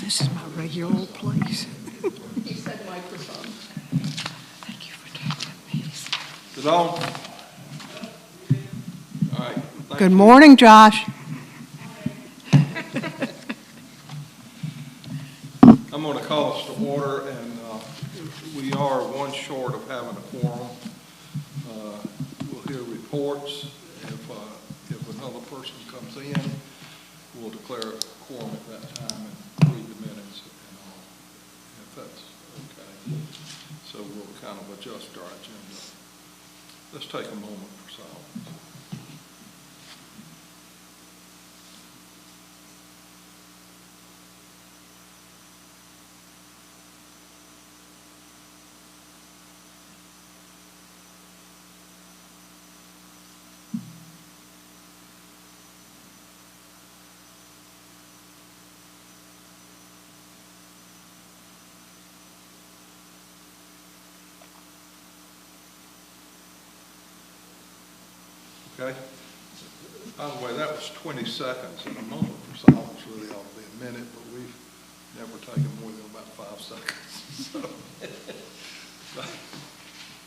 This is my regular old place. He said microphone. Thank you for taking me. Is it on? All right. Thank Good you. morning, Josh. I'm going to call us to order, and we are one short of having a quorum. We'll hear reports. If another person comes in, we'll declare a quorum at that time and read the minutes and all, if that's okay. So we'll kind of adjust our agenda. Let's take a moment for silence. Okay. By the way, that was 20 seconds, and a moment for silence really ought to be a minute, but we've never taken more than about 5 seconds. So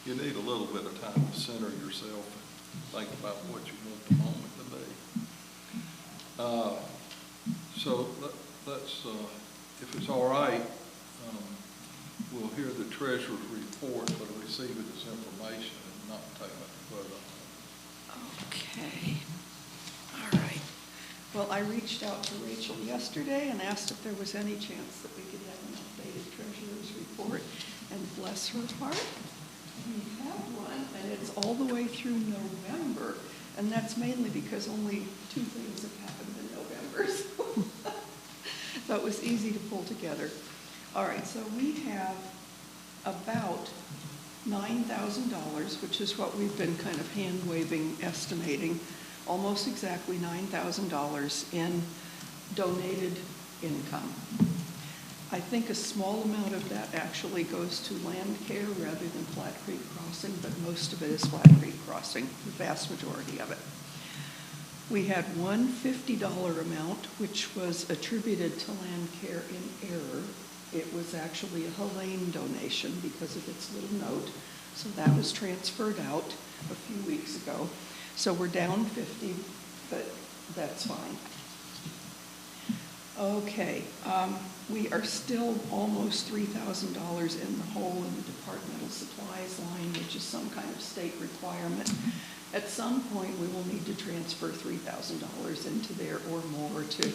you need a little bit of time to center yourself and think about what you want the moment to be. So let's, if it's all right, we'll hear the treasurer's report, but receive it as information and not take it further. Okay. All right. Well, I reached out to Rachel yesterday and asked if there was any chance that we could have an updated treasurer's report. And bless her heart, we have one, and it's all the way through November. And that's mainly because only 2 things have happened in November. So it was easy to pull together. All right, so we have about $9,000, which is what we've been kind of hand-waving, estimating, almost exactly $9,000 in donated income. I think a small amount of that actually goes to Landcare rather than Flat Creek Crossing, but most of it is Flat Creek Crossing, the vast majority of it. We had one $50 amount, which was attributed to Landcare in error. It was actually a Helene donation because of its little note. So that was transferred out a few weeks ago. So we're down 50, but that's fine. Okay, we are still almost $3,000 in the hole in the departmental supplies line, which is some kind of state requirement. At some point, we will need to transfer $3,000 into there or more to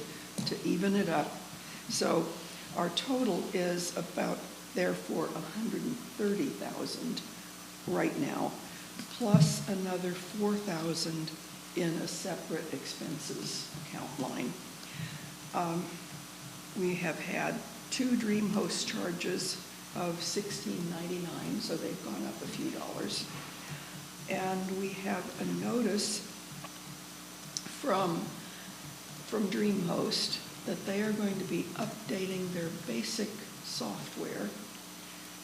even it up. So our total is about, therefore, $130,000 right now, plus another $4,000 in a separate expenses account line. We have had 2 DreamHost charges of $16.99, so they've gone up a few dollars. And we have a notice from DreamHost that they are going to be updating their basic software.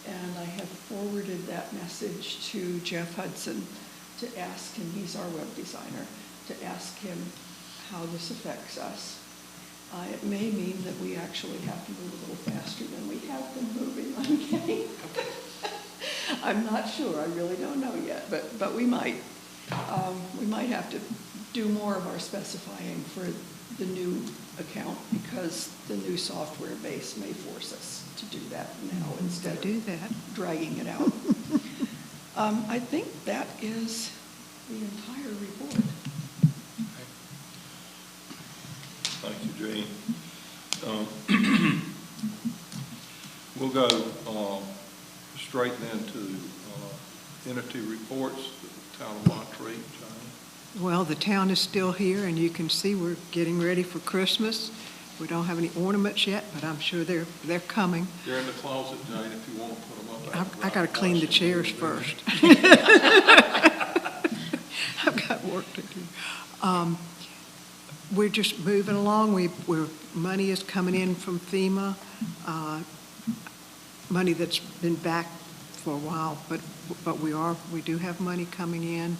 And I have forwarded that message to Jeff Hudson to ask him, he's our web designer, to ask him how this affects us. It may mean that we actually have to move a little faster than we have been moving. I'm kidding. I'm not sure. I really don't know yet, but we might. We might have to do more of our specifying for the new account because the new software base may force us to do that now instead of dragging it out. I think that is the entire report. Thank you, Jane. We'll go straight into entity reports, the town of Monterey. Jane. Well, the town is still here, and you can see we're getting ready for Christmas. We don't have any ornaments yet, but I'm sure they're coming. They're in the closet, Jane, if you want to put them up. I got to clean the chairs first. I've got work to do. We're just moving along. Money is coming in from FEMA, money that's been back for a while, but we do have money coming in.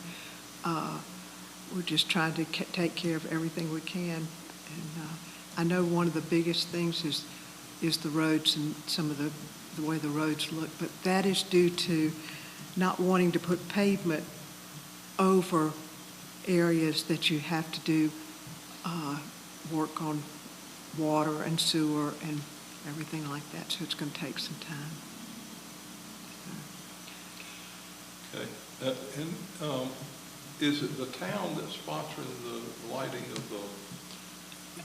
We're just trying to take care of everything we can. And I know one of the biggest things is is the roads and some of the way the roads look. But that is due to not wanting to put pavement over areas that you have to do work on water and sewer and everything like that. So it's going to take some time. Okay. And is it the town that's sponsoring the lighting of the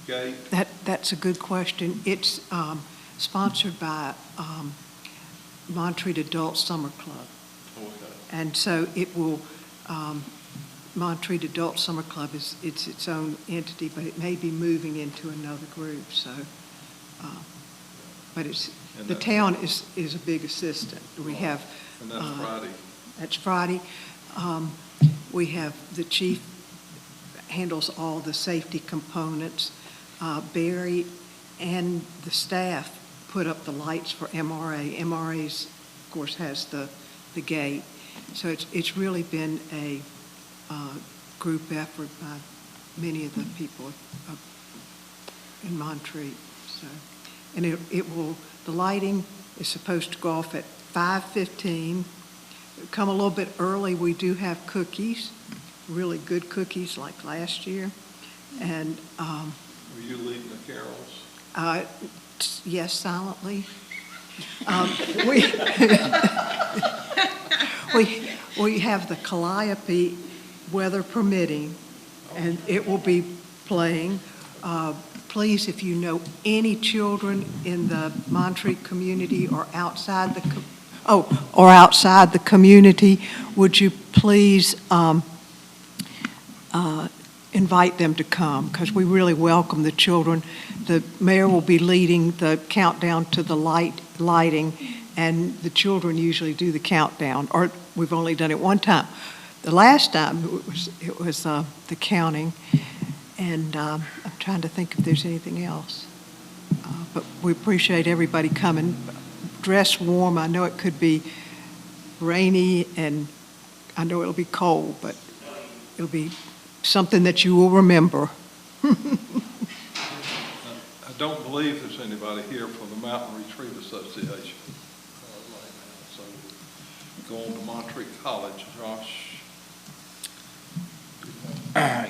gate? That's a good question. It's sponsored by Montreat Adult Summer Club. Okay. And so it will, Montreat Adult Summer Club it's its own entity, but it may be moving into another group, so. But the town is a big assistant. We have. And that's Friday. That's Friday. We have the chief handles all the safety components. Barry and the staff put up the lights for MRA. MRA's, of course, has the gate. So it's really been a group effort by many of the people in Montreat. So, and the lighting is supposed to go off at 5:15. Come a little bit early. We do have cookies, really good cookies like last year. And Were you leading the carols? yes, silently. We have the Calliope, weather permitting, and it will be playing. Please, if you know any children in the Montreat community or outside the community, would you please invite them to come, because we really welcome the children. The mayor will be leading the countdown to the lighting, and the children usually do the countdown, or we've only done it one time. The last time it was the counting, and I'm trying to think if there's anything else. But we appreciate everybody coming. Dress warm. I know it could be rainy, and I know it'll be cold, but it'll be something that you will remember. I don't believe there's anybody here from the Mountain Retreat Association right now. So go on to Montreat College. Josh?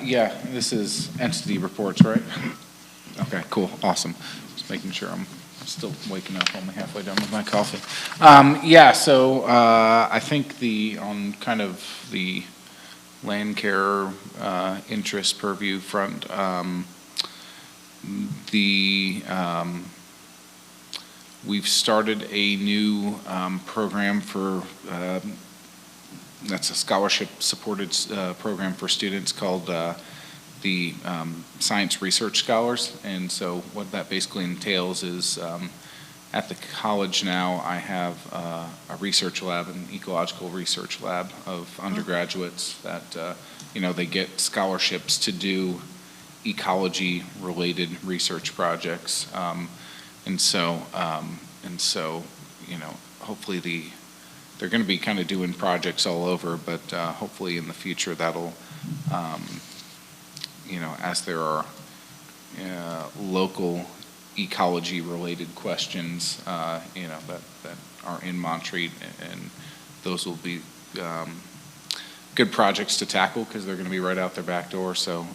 Yeah, this is entity reports, right? Okay, cool, awesome. Just making sure I'm still waking up, only halfway done with my coffee. So I think on kind of the Landcare interest purview front, we've started a new program for that's a scholarship-supported program for students called the Science Research Scholars. And so what that basically entails is at the college now I have a research lab, an ecological research lab of undergraduates that they get scholarships to do ecology-related research projects. And so hopefully they're going to be kind of doing projects all over, but hopefully in the future that'll, as there are local ecology-related questions, that are in Montreat, and those will be good projects to tackle because they're going to be right out their back door. So,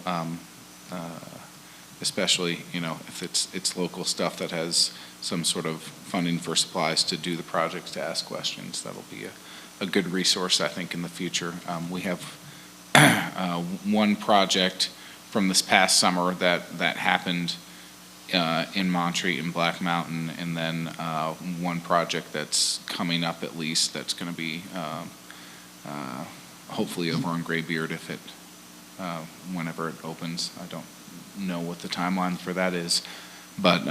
especially if it's local stuff that has some sort of funding for supplies to do the projects, to ask questions, that'll be a good resource, I think, in the future. We have one project from this past summer that happened in Montreat and Black Mountain, and then one project that's coming up at least that's going to be hopefully over on Graybeard if it whenever it opens. I don't know what the timeline for that is, but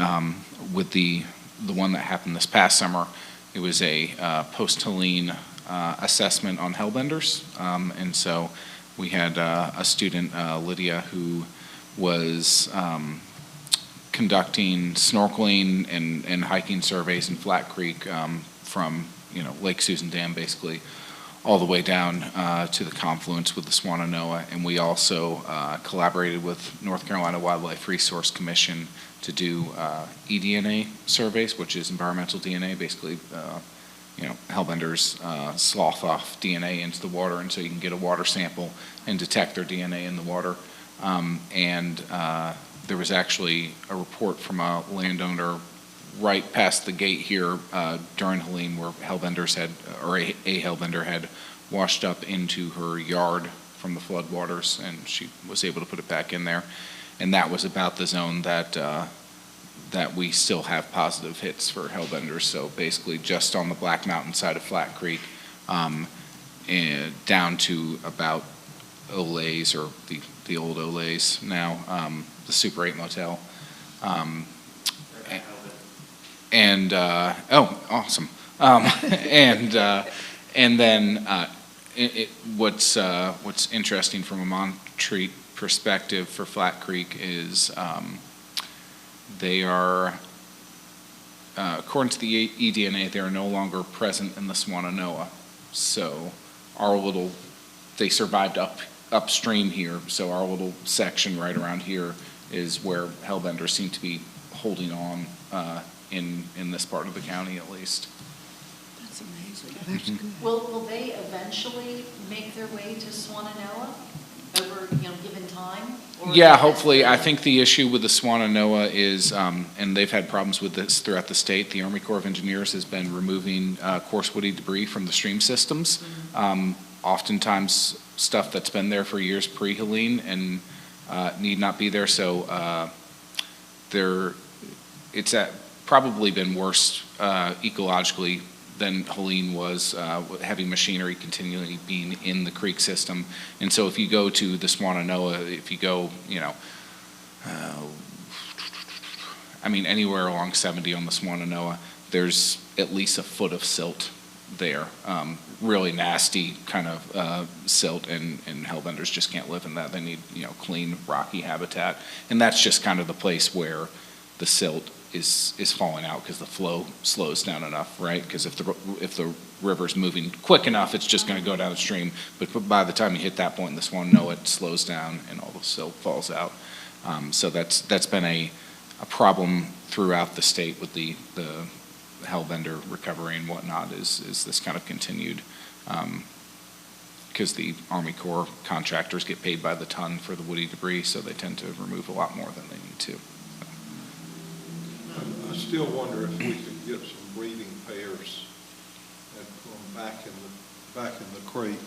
with the one that happened this past summer, it was a post-Helene assessment on hellbenders, and so we had a student, Lydia, who was conducting snorkeling and hiking surveys in Flat Creek from Lake Susan Dam basically all the way down to the confluence with the Swannanoa. And we also collaborated with North Carolina Wildlife Resource Commission to do eDNA surveys, which is environmental DNA, basically, hellbenders slough off DNA into the water, and so you can get a water sample and detect their DNA in the water. There was actually a report from a landowner right past the gate here during Helene where hellbenders had, or a hellbender had washed up into her yard from the floodwaters, and she was able to put it back in there. And that was about the zone that we still have positive hits for hellbenders. So basically just on the Black Mountain side of Flat Creek, and down to about Olays, or the old Olays now, the Super 8 motel. Oh, awesome. And then what's interesting from a Montreat perspective for Flat Creek is they are, according to the eDNA, they are no longer present in the Swannanoa. So they survived upstream here. So our little section right around here is where hellbenders seem to be holding on in this part of the county, at least. That's amazing. That's good. Will they eventually make their way to Swannanoa over, given time? Or Yeah, is hopefully. the- I think the issue with the Swannanoa is, and they've had problems with this throughout the state, the Army Corps of Engineers has been removing coarse woody debris from the stream systems. Oftentimes stuff that's been there for years pre-Helene and need not be there. So it's probably been worse ecologically than Helene was, having machinery continually being in the creek system. And so if you go to the Swannanoa, if you go, anywhere along 70 on the Swannanoa, there's at least a foot of silt there. Really nasty kind of silt, and hellbenders just can't live in that. They need, clean, rocky habitat. And that's just kind of the place where the silt is falling out because the flow slows down enough, right? Because if the river's moving quick enough, it's just going to go downstream. But by the time you hit that point in the Swannanoa, it slows down and all the silt falls out. So that's been a problem throughout the state with the hellbender recovery and whatnot, is this kind of continued, because the Army Corps contractors get paid by the ton for the woody debris, so they tend to remove a lot more than they need to. I still wonder if we could get some breeding pairs from back in the creek.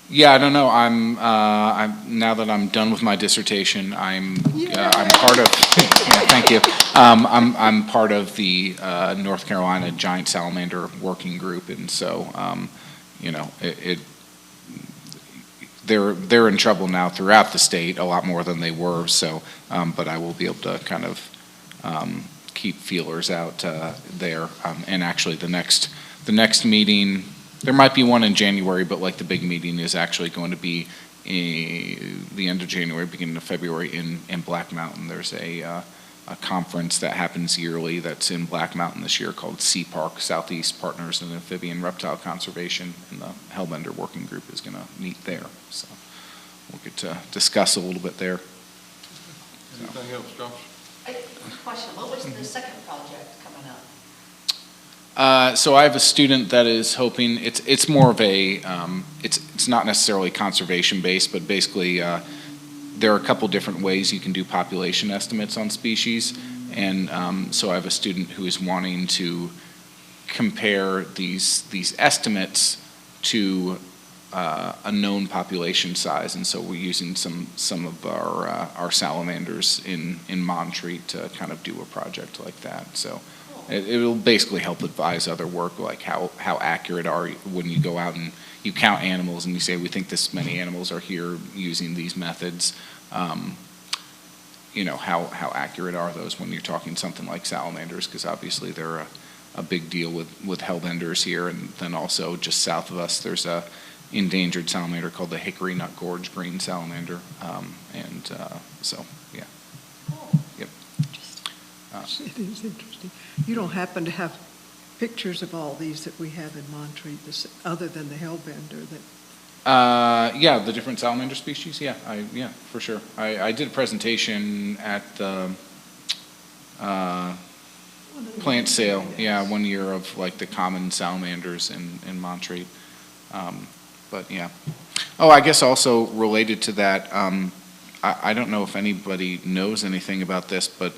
Yeah, I don't know. I'm now that I'm done with my dissertation, I'm part of. Yeah, thank you. I'm part of the North Carolina Giant Salamander Working Group, and so they're in trouble now throughout the state, a lot more than they were. So, but I will be able to kind of keep feelers out there. And actually, the next meeting. There might be one in January, but like the big meeting is actually going to be the end of January, beginning of February in Black Mountain. There's a conference that happens yearly that's in Black Mountain this year called Sea Park, Southeast Partners in Amphibian Reptile Conservation, and the Hellbender Working Group is going to meet there. So we'll get to discuss a little bit there. Anything else, Josh? Question, what was the second project coming up? So I have a student that is hoping, it's more of a, it's not necessarily conservation based, but basically there are a couple different ways you can do population estimates on species. And so I have a student who is wanting to compare these estimates to a known population size. And so we're using some of our salamanders in Montreat to kind of do a project like that. So it will basically help advise other work, like how accurate are you when you go out and you count animals and you say, we think this many animals are here using these methods. How accurate are those when you're talking something like salamanders? Because obviously they're a big deal with hellbenders here. And then also just south of us, there's a endangered salamander called the Hickory Nut Gorge green salamander. So, yeah. Yep. It is interesting. You don't happen to have pictures of all these that we have in Montreat, other than the hellbender that, Yeah, the different salamander species, yeah, yeah, for sure. I did a presentation at the plant sale, yeah, one year of like the common salamanders in Montreat. But yeah. Oh, I guess also related to that, I don't know if anybody knows anything about this, but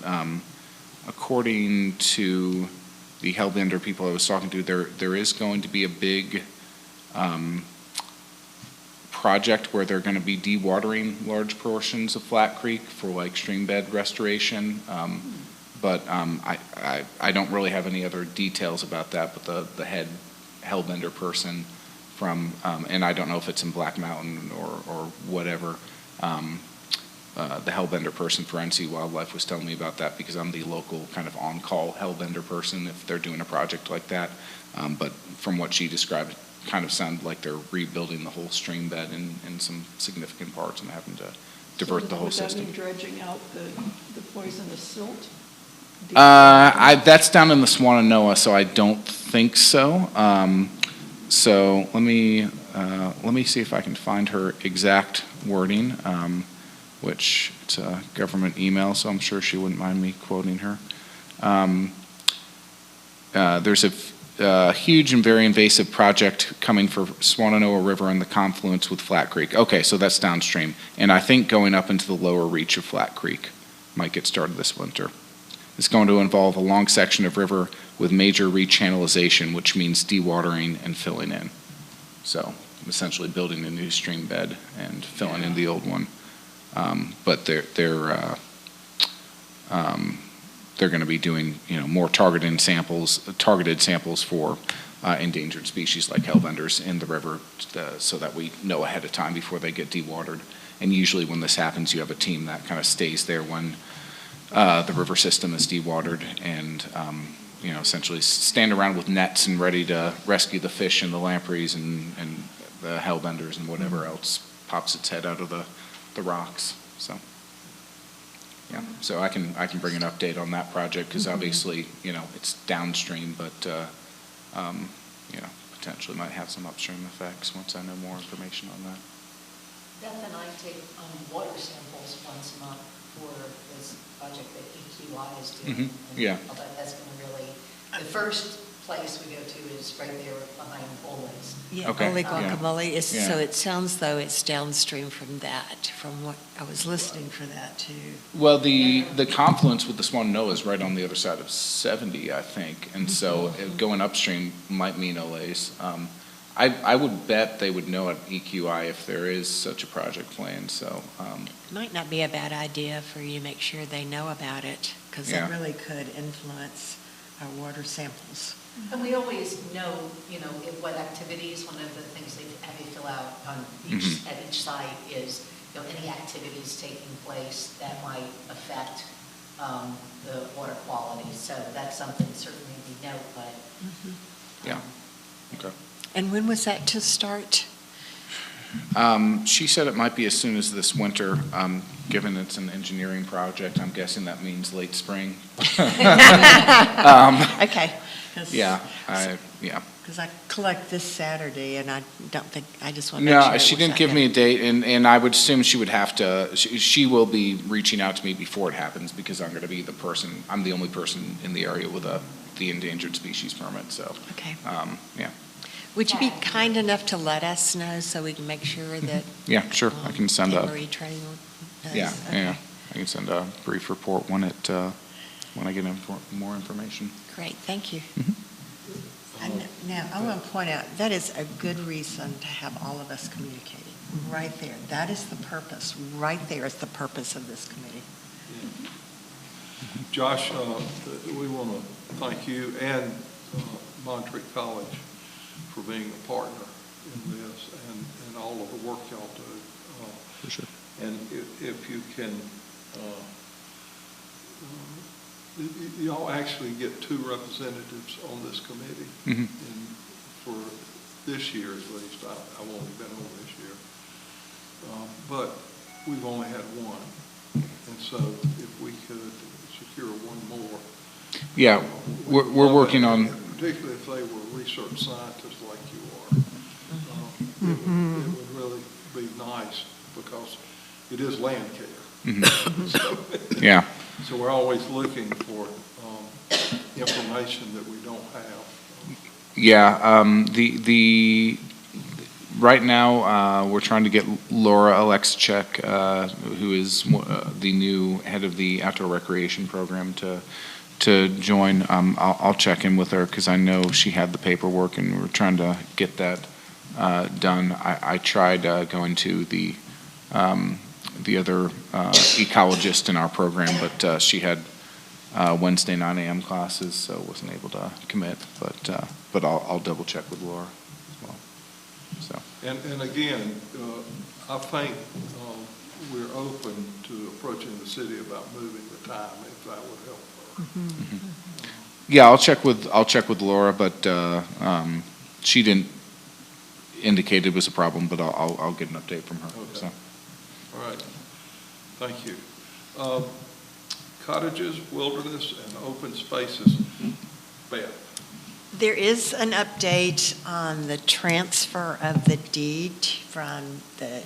according to the hellbender people I was talking to, there is going to be a big project where they're going to be dewatering large portions of Flat Creek for like stream bed restoration. But I don't really have any other details about that, but the head hellbender person from, and I don't know if it's in Black Mountain or whatever, the hellbender person for NC Wildlife was telling me about that because I'm the local kind of on-call hellbender person if they're doing a project like that. But from what she described, it kind of sounded like they're rebuilding the whole stream bed in some significant parts and having to divert the whole system. Would that mean dredging out the poisonous silt? That's down in the Swananoa, so I don't think so. So let me see if I can find her exact wording, which it's a government email, so I'm sure she wouldn't mind me quoting her. There's a huge and very invasive project coming for Swananoa River and the confluence with Flat Creek. Okay, so that's downstream. And I think going up into the lower reach of Flat Creek might get started this winter. It's going to involve a long section of river with major rechannelization, which means dewatering and filling in. So essentially building a new stream bed and filling in the old one. But they're going to be doing, more targeted samples for endangered species like hellbenders in the river, so that we know ahead of time before they get dewatered. And usually when this happens, you have a team that kind of stays there when the river system is dewatered and, essentially stand around with nets and ready to rescue the fish and the lampreys and the hellbenders and whatever else pops its head out of the rocks. So, yeah, so I can bring an update on that project because obviously, it's downstream, but, potentially might have some upstream effects once I know more information on that. Beth and I take water samples once a month for this project that EQI is doing. Yeah. But that's going to really, the first place we go to is right there behind Ole's. Yeah, Okay. Ole Guacamole is, Yeah. so it sounds though it's downstream from that, from what, I was listening for that too. Well, the confluence with the Swananoa is right on the other side of 70, I think, and so going upstream might mean Ole's. I would bet they would know at EQI if there is such a project planned, so. It might not be a bad idea for you to make sure they know about it, because Yeah. it really could influence our water samples. And we always know, what activities, one of the things they have you fill out on at each site is, any activities taking place that might affect the water quality. So that's something certainly we know, but. Yeah, okay. And when was that to start? She said it might be as soon as this winter, given it's an engineering project, I'm guessing that means late spring. Okay. Yeah, yeah. Because I collect this Saturday, and I don't think, I just want to make sure. No, she didn't give me a date, and I would assume she would have to, she will be reaching out to me before it happens, because I'm going to be I'm the only person in the area with the endangered species permit, so. Okay. Yeah. Would you be kind enough to let us know so we can make sure that? Yeah, sure, I can send Anne a, Marie Traynor does? yeah, Okay. yeah, I can send a brief report when I get more information. Great, thank you. Mhm. And now, I want to point out, that is a good reason to have all of us communicating, right there. That is the purpose, right there is the purpose of this committee. Josh, we want to thank you and Montreat College for being a partner in this and all of the work y'all do. For sure. And if you can, y'all actually get 2 representatives on this committee. Mhm. And for this year at least, I've only been on this year. But we've only had 1. And so if we could secure 1 more. Yeah, we're working on particularly if they were research scientists like you are. It would really be nice because it is Landcare. So, Yeah. so we're always looking for information that we don't have. Yeah, right now, we're trying to get Laura Alexchek, who is the new head of the outdoor recreation program, to join. I'll check in with her because I know she had the paperwork and we're trying to get that done. I tried going to the other ecologist in our program, but she had Wednesday 9 a.m. classes, so wasn't able to commit. But I'll double check with Laura as well. So. And again, I think we're open to approaching the city about moving the time if that would help her. Yeah, I'll check with Laura, but she didn't indicate it was a problem. But I'll get an update from her. Okay. So. All right. Thank you. Cottages, wilderness, and open spaces. Beth. There is an update on the transfer of the deed from the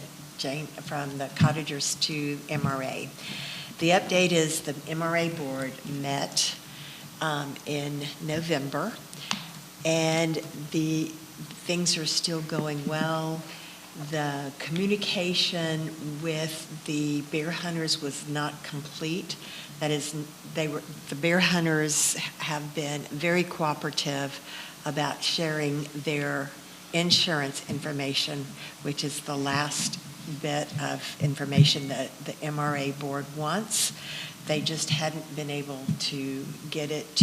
cottagers to MRA. The update is the MRA board met in November, and the things are still going well. The communication with the bear hunters was not complete. That is, the bear hunters have been very cooperative about sharing their insurance information, which is the last bit of information that the MRA board wants. They just hadn't been able to get it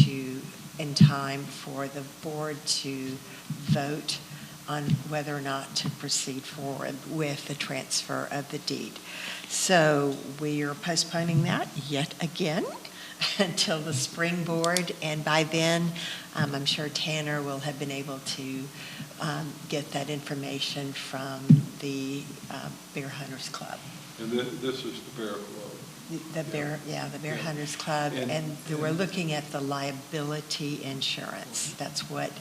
in time for the board to vote on whether or not to proceed forward with the transfer of the deed. So we are postponing that yet again until the spring board, and by then I'm sure Tanner will have been able to get that information from the Bear Hunters Club. And this is the Bear Club. The Bear Hunters Club, and we're looking at the liability insurance. That's what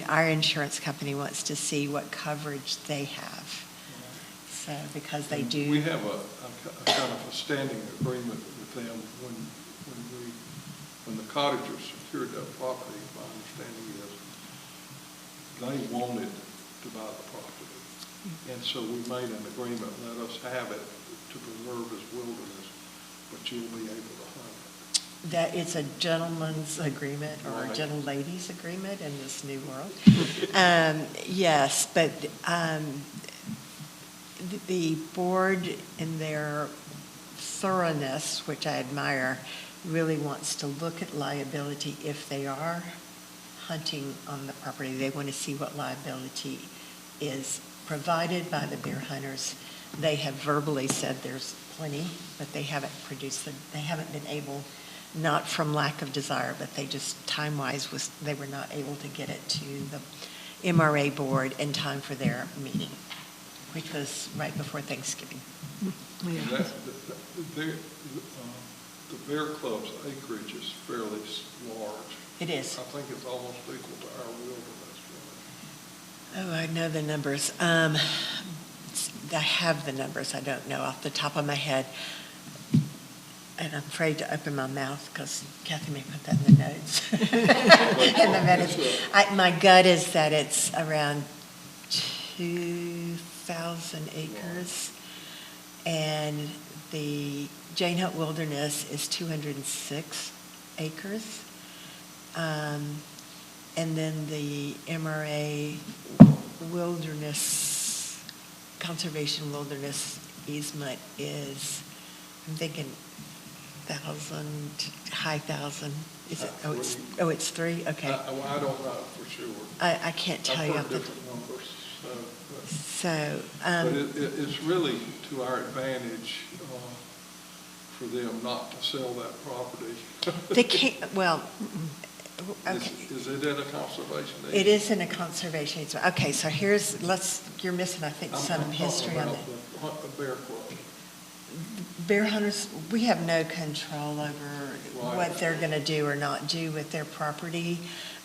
our insurance company wants to see, what coverage they have. So, because they do. We have a kind of a standing agreement with them when the cottagers secured that property. My understanding is they wanted to buy the property, and so we made an agreement. Let us have it to preserve as wilderness, but you'll be able to hunt it. That it's a gentleman's agreement or Right. a gentle lady's agreement in this new world. Yes, but the board, in their thoroughness, which I admire, really wants to look at liability if they are hunting on the property. They want to see what liability is provided by the bear hunters. They have verbally said there's plenty, but they haven't produced it. They haven't been able, not from lack of desire, but they just time-wise they were not able to get it to the MRA board in time for their meeting, which was right before Thanksgiving. And the Bear Club's acreage is fairly large. It is. I think it's almost equal to our wilderness. Oh, I know the numbers. I have the numbers. I don't know off the top of my head. And I'm afraid to open my mouth because Kathy may put that in the notes. In the minutes. My gut is that it's around 2,000 acres. And the Jane Hunt Wilderness is 206 acres. And then the MRA Wilderness, Conservation Wilderness easement is, I'm thinking, high thousand. Is it? It's 3? Okay. I don't know for sure. I can't tell you. I've heard different numbers. But It's really to our advantage for them not to sell that property. they can't, well, okay. Is it in a conservation easement? It is in a conservation easement. Okay, so you're missing, I think, some history on that. The Bear Club. Bear hunters, we have no control over Right. what they're going to do or not do with their property.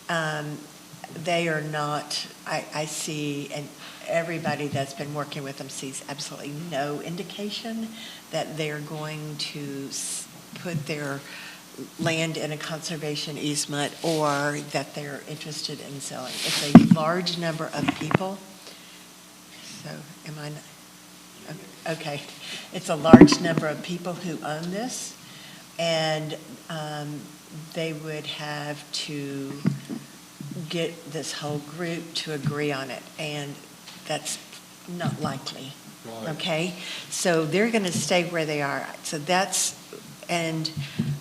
They are not, I see, and everybody that's been working with them sees absolutely no indication that they're going to put their land in a conservation easement or that they're interested in selling. It's a large number of people. So am I, okay. It's a large number of people who own this, and they would have to get this whole group to agree on it, and that's not likely. Right. Okay? So they're going to stay where they are. So and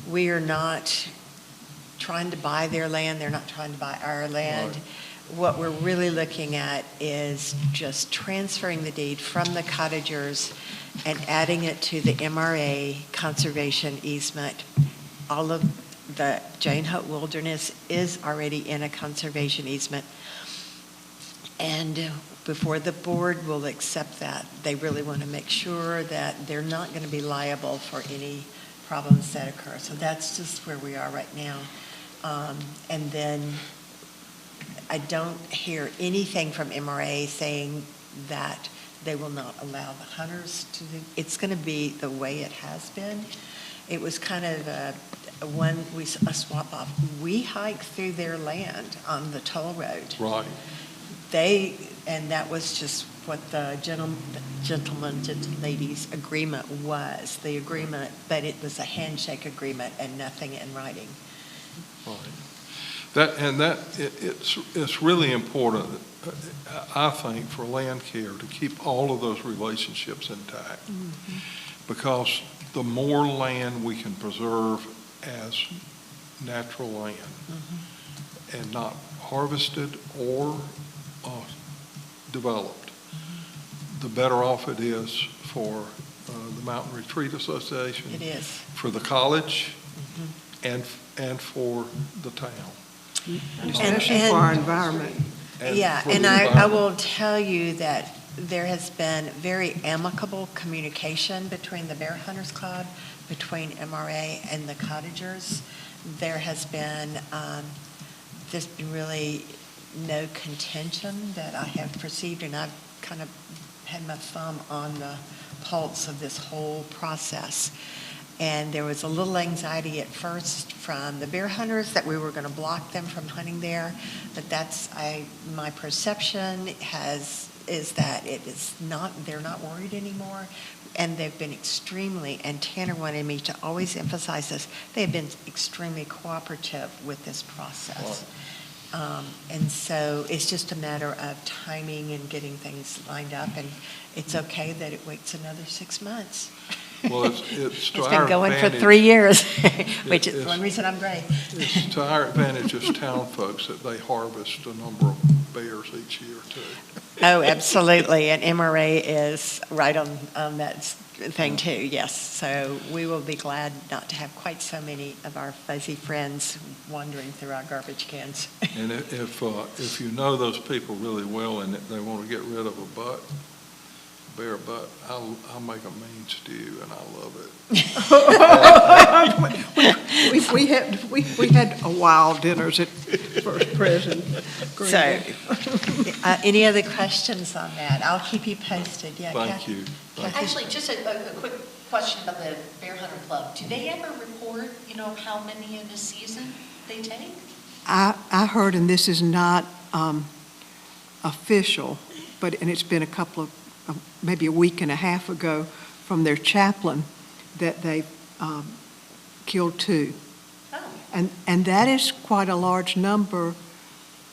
we are not trying to buy their land, they're not trying to buy our land. Right. What we're really looking at is just transferring the deed from the cottagers and adding it to the MRA conservation easement. All of the Jane Hope Wilderness is already in a conservation easement. And before the board will accept that, they really want to make sure that they're not going to be liable for any problems that occur. So that's just where we are right now. And then I don't hear anything from MRA saying that they will not allow the hunters to do. It's going to be the way it has been. It was kind of a swap off. We hike through their land on the toll road. Right. And that was just what the ladies agreement was, the agreement, but it was a handshake agreement and nothing in writing. Right. It's really important, I think, for Landcare to keep all of those relationships intact. Mm-hmm. Because the more land we can preserve as natural land Mm-hmm. and not harvested or developed, the better off it is for the Mountain Retreat Association. It is. For the college, Mm-hmm. and for the town. Especially for our environment. Yeah, for and the I environment. will tell you that there has been very amicable communication between the Bear Hunters Club, between MRA and the cottagers. There has been, there's been really no contention that I have perceived, and I've kind of had my thumb on the pulse of this whole process. And there was a little anxiety at first from the bear hunters that we were going to block them from hunting there, but that's my perception is that it is not. They're not worried anymore, and they've been extremely. And Tanner wanted me to always emphasize this. They have been extremely cooperative with this process. Right. And so it's just a matter of timing and getting things lined up, and it's okay that it waits another 6 months. Well, it's to It's our been going for advantage. 3 years, which is It's- one reason I'm great. It's to our advantage as town folks that they harvest a number of bears each year too. Oh, absolutely, and MRA is right on that thing too, yes. So we will be glad not to have quite so many of our fuzzy friends wandering through our garbage cans. And if you know those people really well and they want to get rid of a bear butt, I'll make a mean stew and I love it. We had a wild dinners at First President. So, any other questions on that? I'll keep you posted, yeah. Thank Kathy? you. Actually, just a quick question about the Bear Hunter Club. Do they ever report, how many in a season they take? I heard, and this is not official, and it's been a couple of, maybe a week and a half ago, from their chaplain, that they killed 2. Oh. And that is quite a large number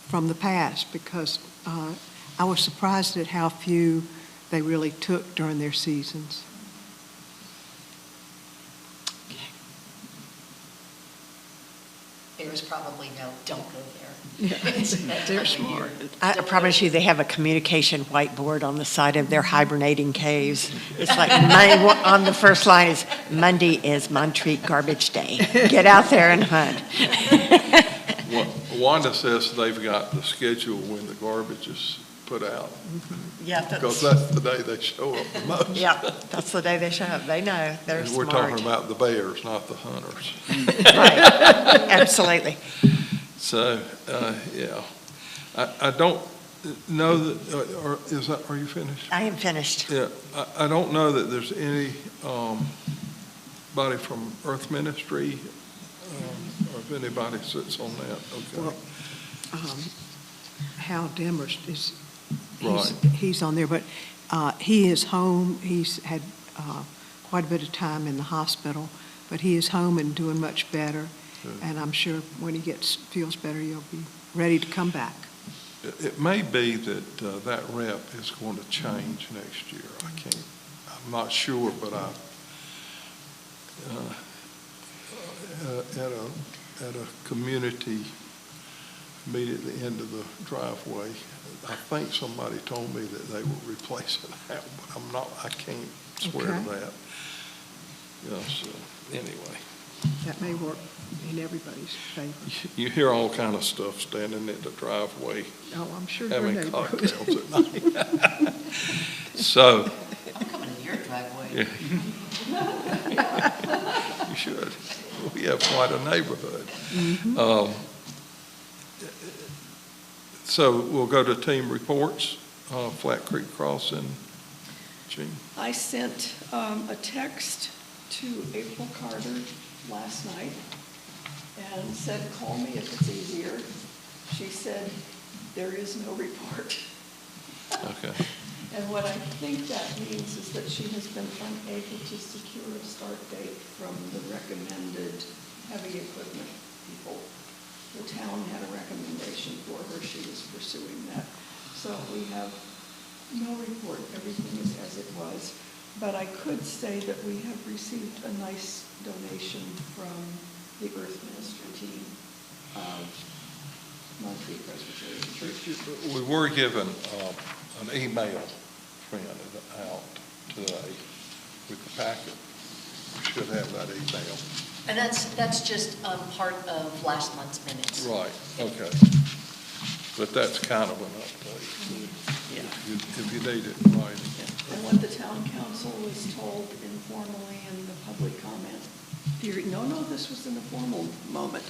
from the past, because I was surprised at how few they really took during their seasons. Bears probably know, don't go there. They're smart. I promise you, they have a communication whiteboard on the side of their hibernating caves. It's like, on the first line is, Monday is Montreat Garbage Day. Get out there and hunt. Wanda says they've got the schedule when the garbage is put out, Yeah, because that's the day they show up the most. yeah, that's the day they show up. They know, they're And smart. we're talking about the bears, not the hunters. Right, absolutely. So, yeah, I don't know that, are you finished? I am finished. Yeah, I don't know that there's any, body from Earth Ministry, or if anybody sits on that, okay. Well, Hal Demers is, Right. he's on there, but he is home. He's had quite a bit of time in the hospital, but he is home and doing much better. Good. And I'm sure when he feels better, he'll be ready to come back. It may be that that rep is going to change next year. I'm not sure, but at a community meet at the end of the driveway, I think somebody told me that they were replacing that, but I can't swear to Okay. that. So anyway, That may work in everybody's favor. you hear all kind of stuff standing at the driveway, Oh, I'm sure your having neighborhood. cocktails at night. So, I'm coming in your driveway. yeah. You should. We have quite a neighborhood. So we'll go to team reports, Flat Creek Crossing. Jean? I sent a text to April Carter last night and said, call me if it's easier. She said, there is no report. Okay. And what I think that means is that she has been unable to secure a start date from the recommended heavy equipment people. The town had a recommendation for her, she was pursuing that. So we have no report, everything is as it was. But I could say that we have received a nice donation from the Earth Ministry team of Monterey Presbyterian Church. We were given an email printed out today with the packet. We should have that email. And that's just part of last month's minutes. Right, okay. But that's kind of an update, if you need it in writing. And what the town council was told informally in the public comment period, no, this was in the formal moment.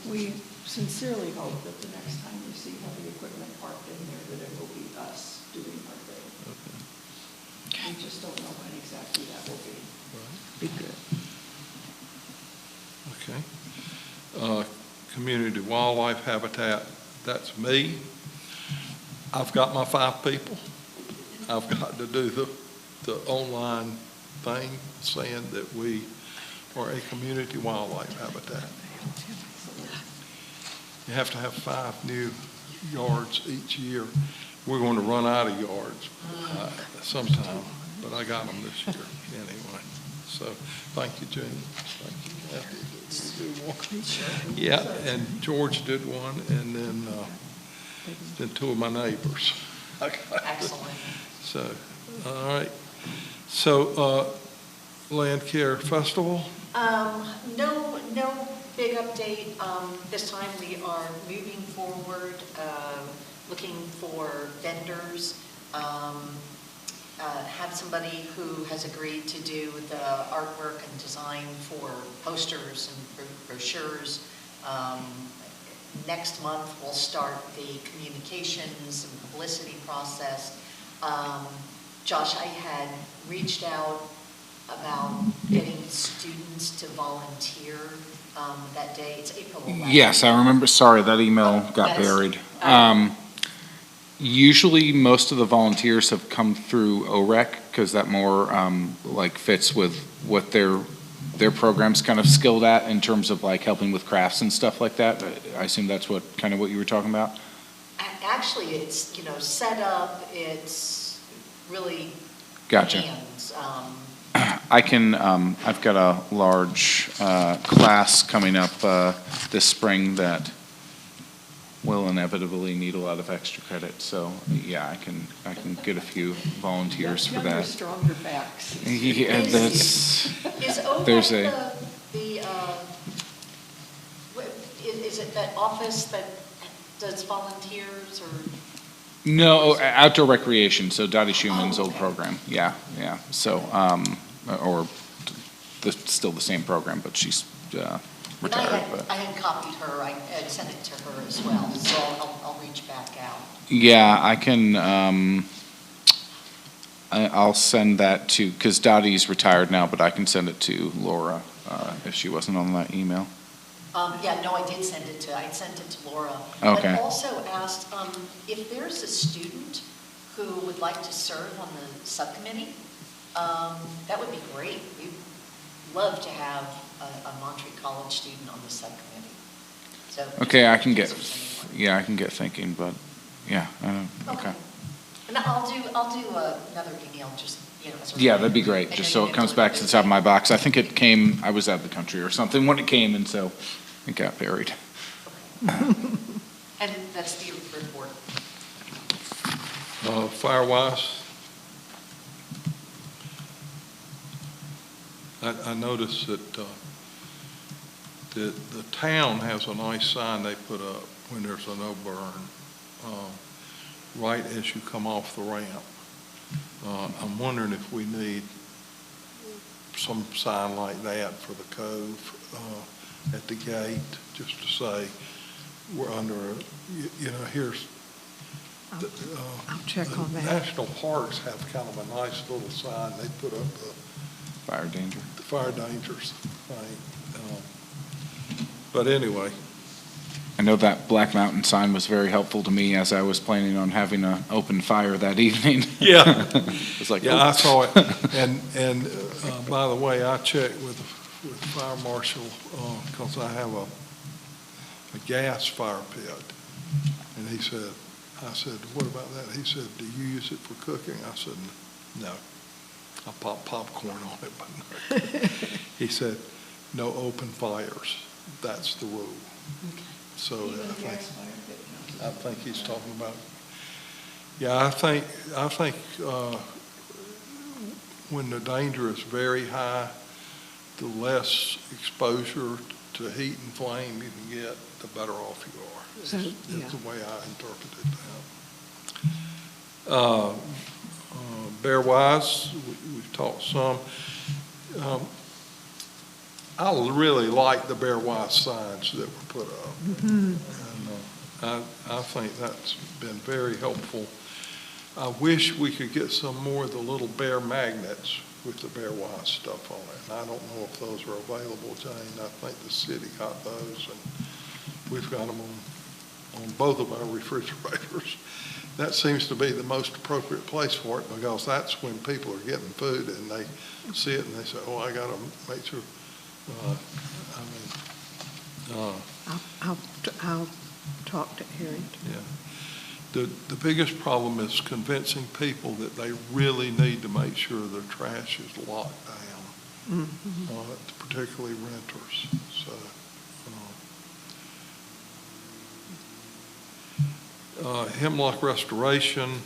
We sincerely hope that the next time we see heavy equipment parked in there, that it will be us doing our thing. Okay. We just don't know when exactly that will be. Right. Be good. Okay. Community wildlife habitat, that's me. I've got my 5 people. I've got to do the online thing saying that we are a community wildlife habitat. You have to have 5 new yards each year. We're going to run out of yards sometime, but I got them this year anyway. So, thank you, Jean. Thank you, Kathy. Did you do one? Yeah, and George did one, and then 2 of my neighbors. Excellent. So, all right. So, Landcare Festival? No big update. This time we are moving forward, looking for vendors. Have somebody who has agreed to do the artwork and design for posters and brochures. Next month, we'll start the communications and publicity process. Josh, I had reached out about getting students to volunteer that day. It's April 11th. Yes, I remember. Sorry, that email got That's- buried. Usually, most of the volunteers have come through OREC because that more like fits with what their program's kind of skilled at in terms of like helping with crafts and stuff like that. I assume that's what you were talking about. Actually, it's, set up, it's really Gotcha. hands. I can. I've got a large class coming up this spring that will inevitably need a lot of extra credit. So yeah, I can get a few volunteers for Younger, that. stronger backs. Yeah, that's. Is OREC There's is it that office that does volunteers or? No, outdoor recreation, so Dottie Schumann's Oh, old okay. program, yeah. So, or still the same program, but she's And I retired, had, but. I had copied her, I had sent it to her as well, so I'll reach back out. Yeah, I can, I'll send that to, because Dottie's retired now, but I can send it to Laura if she wasn't on that email. Yeah, no, I did send it to, I sent it to Laura. Okay. But also asked, if there's a student who would like to serve on the subcommittee, that would be great. We'd love to have a Montreat College student on the subcommittee. So. Okay, I can just- get, yeah, I can get thinking, but, yeah, okay. And I'll do another email, just, you know. as a Yeah, reminder. that'd be great, I know just you so it get comes to back look to at the top of it. my box. I think it came, I was out of the country or something when it came, and so it got buried. And that's the report. Fire-wise, I noticed that the town has a nice sign they put up when there's a no burn, right as you come off the ramp. I'm wondering if we need some sign like that for the cove at the gate, just to say, we're under, here's. I'll check on that. National parks have kind of a nice little sign they put up, Fire danger. the fire dangers thing. But anyway, I know that Black Mountain sign was very helpful to me as I was planning on having an open fire that evening. yeah, It's like, yeah, I oops. saw it. And by the way, I checked with the fire marshal, because I have a gas fire pit. And I said, what about that? He said, do you use it for cooking? I said, no. I pop popcorn on it, but no. He said, no open fires. That's the rule. So I think he's talking about, yeah, I think when the danger is very high, the less exposure to heat and flame you can get, the better off you are. So, yeah. That's the way I interpreted that. Bear-wise, we've talked some. I really like the Bear-wise signs that were put up. Mhm. And I think that's been very helpful. I wish we could get some more of the little bear magnets with the Bear-wise stuff on it. And I don't know if those are available, Jane. I think the city got those, and we've got them on both of our refrigerators. That seems to be the most appropriate place for it, because that's when people are getting food and they see it and they say, oh, I got to make sure. I'll talk to Harry. Yeah. The biggest problem is convincing people that they really need to make sure their trash is locked down, particularly renters. So, Hemlock Restoration,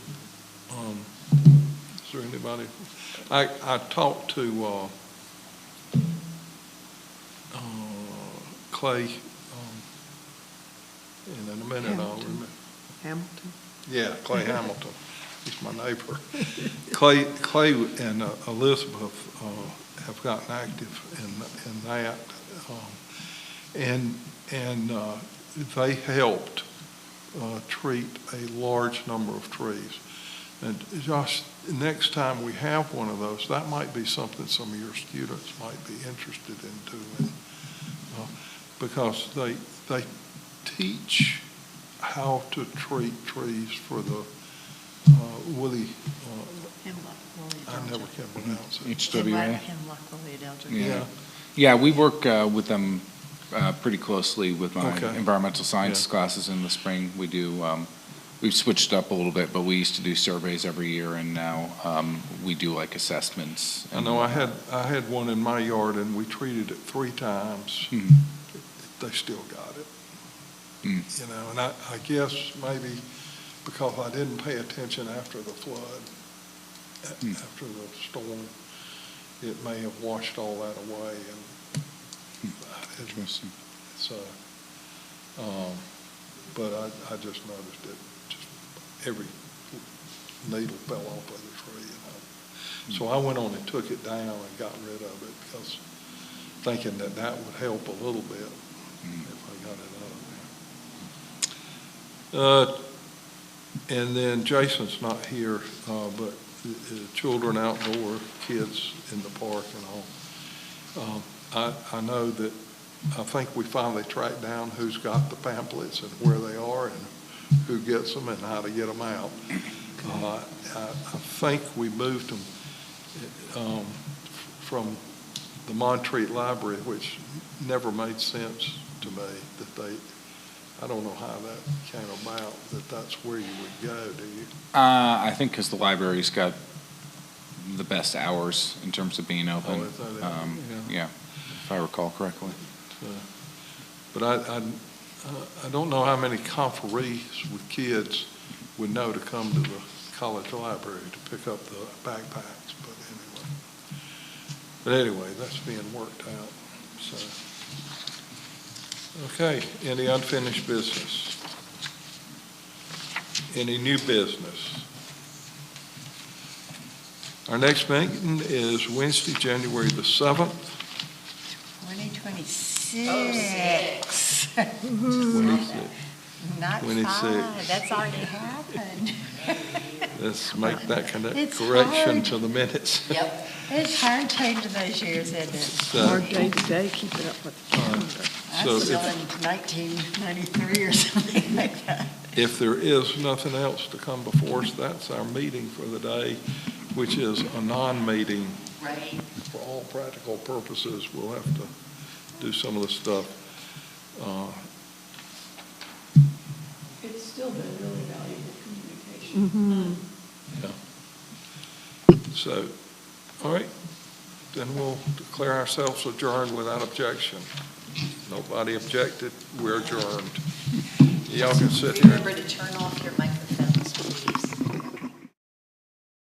is there anybody? I talked to Clay, and in a minute I'll Hamilton. remember. Hamilton? Yeah, Clay Hamilton. He's my neighbor. Clay and Elizabeth have gotten active in that, and they helped treat a large number of trees. And Josh, next time we have one of those, that might be something some of your students might be interested in doing, because they teach how to treat trees for the woolly, I never can pronounce it. HWA. Hemlock Oleodelta. Yeah. Yeah, we work with them pretty closely with my Okay. environmental science Yeah. classes in the spring. We do, we've switched up a little bit, but we used to do surveys every year, and now we do like assessments. I know I had one in my yard, and we treated it 3 times. Mhm. They still got it. Mm. You know, and I guess maybe because I didn't pay attention after the flood, after the storm, it may have washed all that away, and Interesting. so, but I just noticed it, just every needle fell off of the tree, so I went on and took it down and got rid of it, because thinking that that would help a little bit if I got it out of there. And then Jason's not here, but children outdoor, kids in the park and all. I know that, I think we finally tracked down who's got the pamphlets and where they are and who gets them and how to get them out. I think we moved them from the Montreat Library, which never made sense to me that they, I don't know how that came about, that that's where you would go, do you? I think because the library's got the best hours in terms of being open. Oh, is that it? Yeah, if I recall correctly. But I don't know how many conferees with kids would know to come to the college library to pick up the backpacks, but anyway, that's being worked out, so. Okay, any unfinished business? Any new business? Our next meeting is Wednesday, January the 7th. 2026. 26. Not 26. 5, that's already happened. Let's make that It's correction hard. to the minutes. Yep. It's hard changing those years, isn't it? So- Hard day to day, keeping up with the calendar. So I'm still if- in 1993 or something like that. If there is nothing else to come before us, that's our meeting for the day, which is a non-meeting. Right. For all practical purposes, we'll have to do some of the stuff. It's still been really valuable communication. So, all right, then we'll declare ourselves adjourned without objection. Nobody objected, we're adjourned. Y'all can sit here. Remember to turn off your mic.